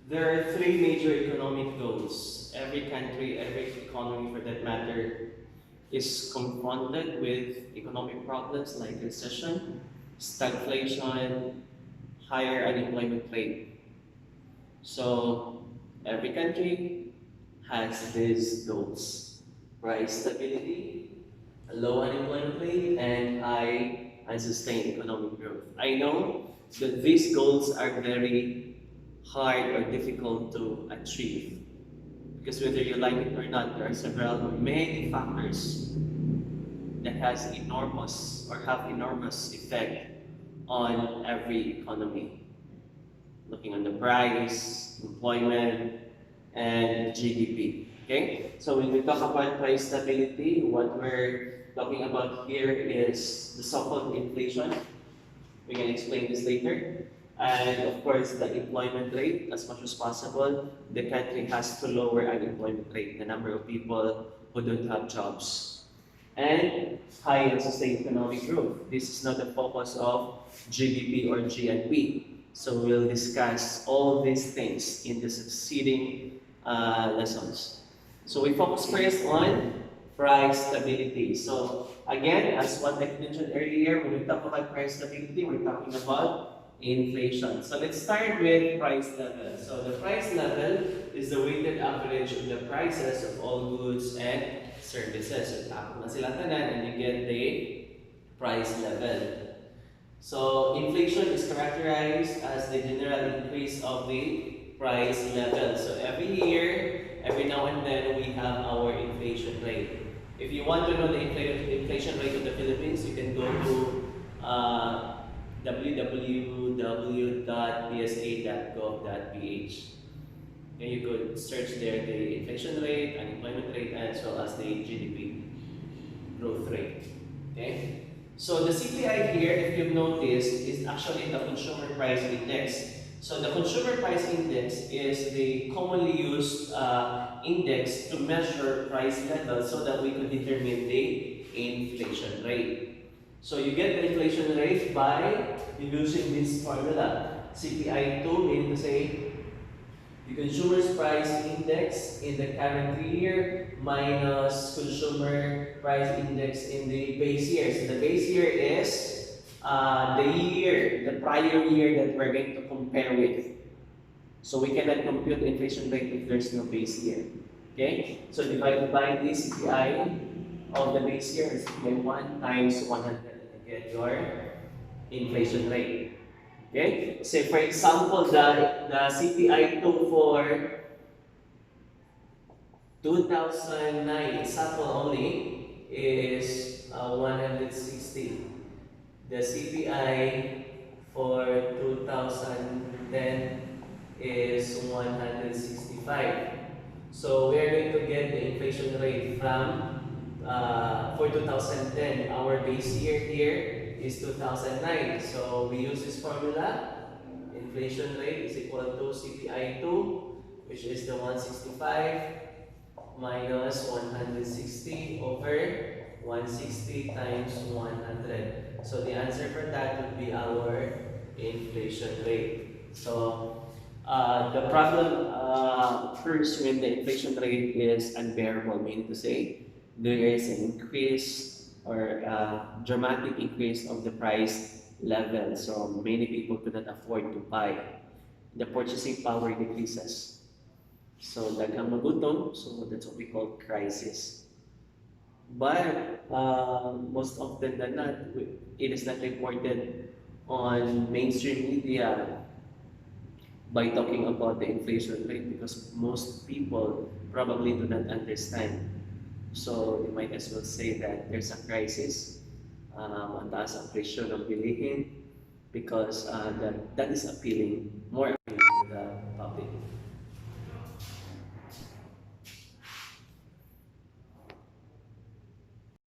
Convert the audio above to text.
There are three major economic goals. Every country, every economy for that matter, is confronted with economic problems like recession, stagflation, higher unemployment rate. So every country has these goals: price stability, low unemployment rate, and high and sustained economic growth. I know that these goals are very hard or difficult to achieve because whether you like it or not, there are several or many factors that has enormous or have enormous effect on every economy. Looking on the price, employment, and GDP. Okay? So when we talk about price stability, what we're talking about here is the so-called inflation. We can explain this later. And of course, the employment rate, as much as possible, the country has to lower unemployment rate, the number of people who don't have jobs. And high and sustained economic growth. This is not the focus of GDP or GNP. So we'll discuss all these things in the succeeding lessons. So we focus first on price stability. So again, as what I mentioned earlier, when we talk about price stability, we're talking about inflation. So let's start with price level. So the price level is the weighted average of the prices of all goods and services. So tapos na sila tanan and you get the price level. So inflation is characterized as the general increase of the price level. So every year, every now and then, we have our inflation rate. If you want to know the inflation rate of the Philippines, you can go to www.psa.gov.ph. And you could search there the inflation rate, unemployment rate, as well as the GDP growth rate. Okay? So the CPI here, if you've noticed, is actually the consumer price index. So the consumer price index is the commonly used index to measure price levels so that we can determine the inflation rate. So you get the inflation rate by using this formula. CPI2 meaning to say the consumer's price index in the current year minus consumer price index in the base year. So the base year is the prior year that we're going to compare with. So we cannot compute the inflation rate if there's no base year. Okay? So divided by the CPI of the base year is CPI 1 times 100 and get your inflation rate. Okay? Say for example, the CPI2 for 2009, example only, is 160. The CPI for 2010 is 165. So we are going to get the inflation rate from for 2010. Our base year here is 2009. So we use this formula. Inflation rate is equal to CPI2, which is the 165 minus 160 over 160 times 100. So the answer for that would be our inflation rate. So the problem occurs when the inflation rate is unbearable, meaning to say there is an increase or dramatic increase of the price level. So many people could not afford to buy. The purchasing power decreases. So daghang magutom, so that's what we call crisis. But most often than not, it is not reported on mainstream media by talking about the inflation rate because most people probably do not understand. So you might as well say that there's a crisis, mataas ang presyo ng bilihin because that is appealing, more appealing to the